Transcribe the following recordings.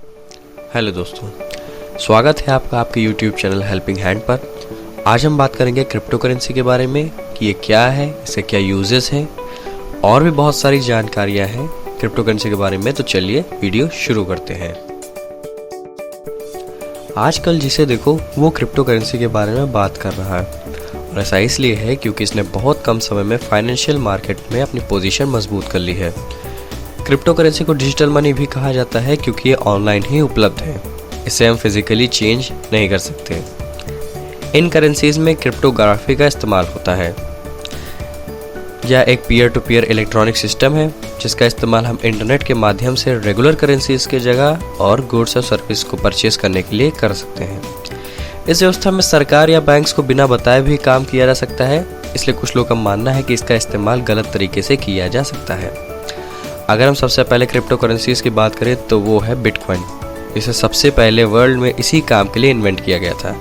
Hello दोस्तों, स्वागत है आपका आपके YouTube चैनल हेल्पिंग हैंड पर। आज हम बात करेंगे क्रिप्टो करेंसी के बारे में कि ये क्या है, इसके क्या यूजेस हैं और भी बहुत सारी जानकारियां हैं क्रिप्टो करेंसी के बारे में। तो चलिए वीडियो शुरू करते हैं। आजकल जिसे देखो वो क्रिप्टो करेंसी के बारे में बात कर रहा है, और ऐसा इसलिए है क्योंकि इसने बहुत कम समय में फाइनेंशियल मार्केट में अपनी पोजीशन मजबूत कर ली है। क्रिप्टो करेंसी को डिजिटल मनी भी कहा जाता है क्योंकि ये ऑनलाइन ही उपलब्ध है, इसे हम फिजिकली चेंज नहीं कर सकते। इन करेंसीज में क्रिप्टोग्राफी का इस्तेमाल होता है। यह एक peer to peer electronic system है जिसका इस्तेमाल हम इंटरनेट के माध्यम से रेगुलर करेंसीज के जगह और गुड्स और सर्विस को परचेज करने के लिए कर सकते हैं। इस व्यवस्था में सरकार या बैंक्स को बिना बताए भी काम किया जा सकता है, इसलिए कुछ लोगों का मानना है कि इसका इस्तेमाल गलत तरीके से किया जा सकता है। अगर हम सबसे पहले क्रिप्टो करेंसीज की बात करें तो वो है बिटकॉइन। इसे सबसे पहले वर्ल्ड में इसी काम के लिए इन्वेंट किया गया था,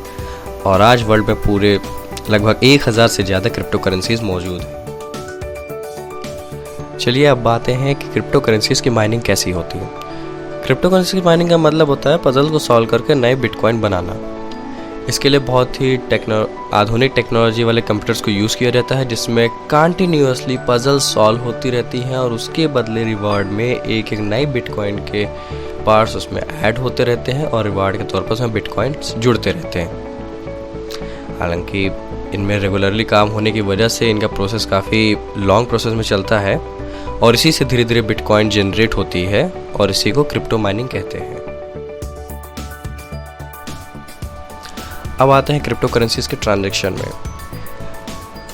और आज वर्ल्ड में पूरे लगभग 1000 से ज़्यादा क्रिप्टो करेंसीज मौजूद हैं। चलिए अब बातें हैं कि क्रिप्टो करेंसीज की माइनिंग कैसी होती है। क्रिप्टो करेंसी की माइनिंग का मतलब होता है पजल को सॉल्व करके नए बिटकॉइन बनाना। इसके लिए बहुत ही आधुनिक टेक्नोलॉजी वाले कंप्यूटर्स को यूज़ किया जाता है, जिसमें कंटिन्यूअसली पजल सॉल्व होती रहती हैं और उसके बदले रिवार्ड में एक एक नए बिटकॉइन के पार्ट्स उसमें ऐड होते रहते हैं और रिवार्ड के तौर पर उसमें बिटकॉइन्स जुड़ते रहते हैं। हालांकि इनमें रेगुलरली काम होने की वजह से इनका प्रोसेस काफ़ी लॉन्ग प्रोसेस में चलता है, और इसी से धीरे धीरे बिटकॉइन जनरेट होती है, और इसी को क्रिप्टो माइनिंग कहते हैं। अब आते हैं क्रिप्टो करेंसीज के ट्रांजैक्शन में।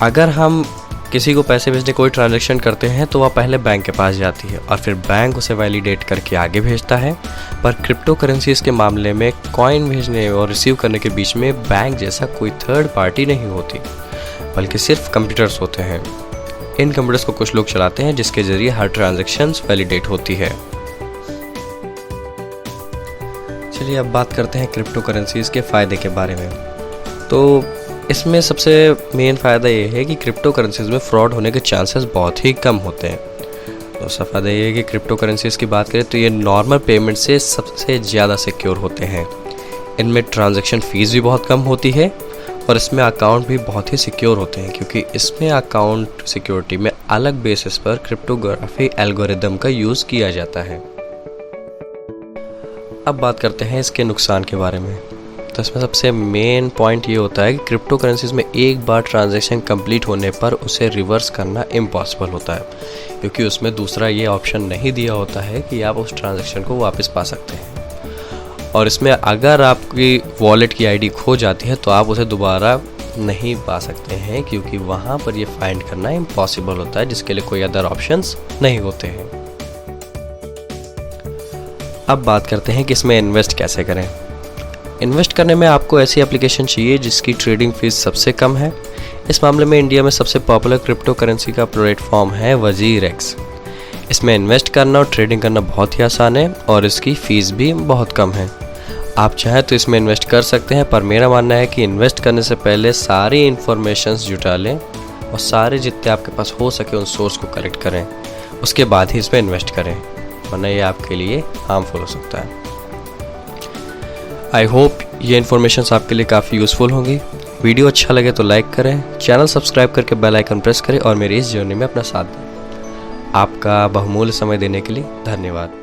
अगर हम किसी को पैसे भेजने कोई ट्रांजैक्शन करते हैं तो वह पहले बैंक के पास जाती है और फिर बैंक उसे वैलिडेट करके आगे भेजता है। पर क्रिप्टो करेंसीज के मामले में कॉइन भेजने और रिसीव करने के बीच में बैंक जैसा कोई थर्ड पार्टी नहीं होती, बल्कि सिर्फ कंप्यूटर्स होते हैं। इन कंप्यूटर्स को कुछ लोग चलाते हैं जिसके जरिए हर ट्रांजैक्शन वैलिडेट होती है। चलिए अब बात करते हैं क्रिप्टो करेंसीज के फ़ायदे के बारे में। तो इसमें सबसे मेन फ़ायदा ये है कि क्रिप्टो करेंसीज में फ्रॉड होने के चांसेस बहुत ही कम होते हैं। दूसरा फ़ायदा ये है कि क्रिप्टो करेंसीज की बात करें तो ये नॉर्मल पेमेंट से सबसे ज़्यादा सिक्योर होते हैं। इनमें ट्रांजैक्शन फ़ीस भी बहुत कम होती है, और इसमें अकाउंट भी बहुत ही सिक्योर होते हैं क्योंकि इसमें अकाउंट सिक्योरिटी में अलग बेसिस पर क्रिप्टोग्राफी एल्गोरिदम का यूज़ किया जाता है। अब बात करते हैं इसके नुकसान के बारे में। तो इसमें सबसे मेन पॉइंट ये होता है कि क्रिप्टो करेंसीज में एक बार ट्रांजैक्शन कंप्लीट होने पर उसे रिवर्स करना इम्पॉसिबल होता है, क्योंकि उसमें दूसरा ये ऑप्शन नहीं दिया होता है कि आप उस ट्रांजैक्शन को वापस पा सकते हैं। और इसमें अगर आपकी वॉलेट की आईडी खो जाती है तो आप उसे दोबारा नहीं पा सकते हैं, क्योंकि वहाँ पर ये फाइंड करना इम्पॉसिबल होता है, जिसके लिए कोई अदर ऑप्शंस नहीं होते हैं। अब बात करते हैं कि इसमें इन्वेस्ट कैसे करें। इन्वेस्ट करने में आपको ऐसी एप्लीकेशन चाहिए जिसकी ट्रेडिंग फीस सबसे कम है। इस मामले में इंडिया में सबसे पॉपुलर क्रिप्टो करेंसी का प्लेटफॉर्म है वजीरएक्स। इसमें इन्वेस्ट करना और ट्रेडिंग करना बहुत ही आसान है, और इसकी फ़ीस भी बहुत कम है। आप चाहें तो इसमें इन्वेस्ट कर सकते हैं, पर मेरा मानना है कि इन्वेस्ट करने से पहले सारी इन्फॉर्मेशंस जुटा लें और सारे जितने आपके पास हो सके उन सोर्स को कलेक्ट करें, उसके बाद ही इसमें इन्वेस्ट करें, वरना ये आपके लिए हार्मफुल हो सकता है। आई होप ये इन्फॉर्मेशंस आपके लिए काफ़ी यूज़फुल होंगी। वीडियो अच्छा लगे तो लाइक करें, चैनल सब्सक्राइब करके बेल आइकन प्रेस करें और मेरी इस जर्नी में अपना साथ दें। आपका बहुमूल्य समय देने के लिए धन्यवाद।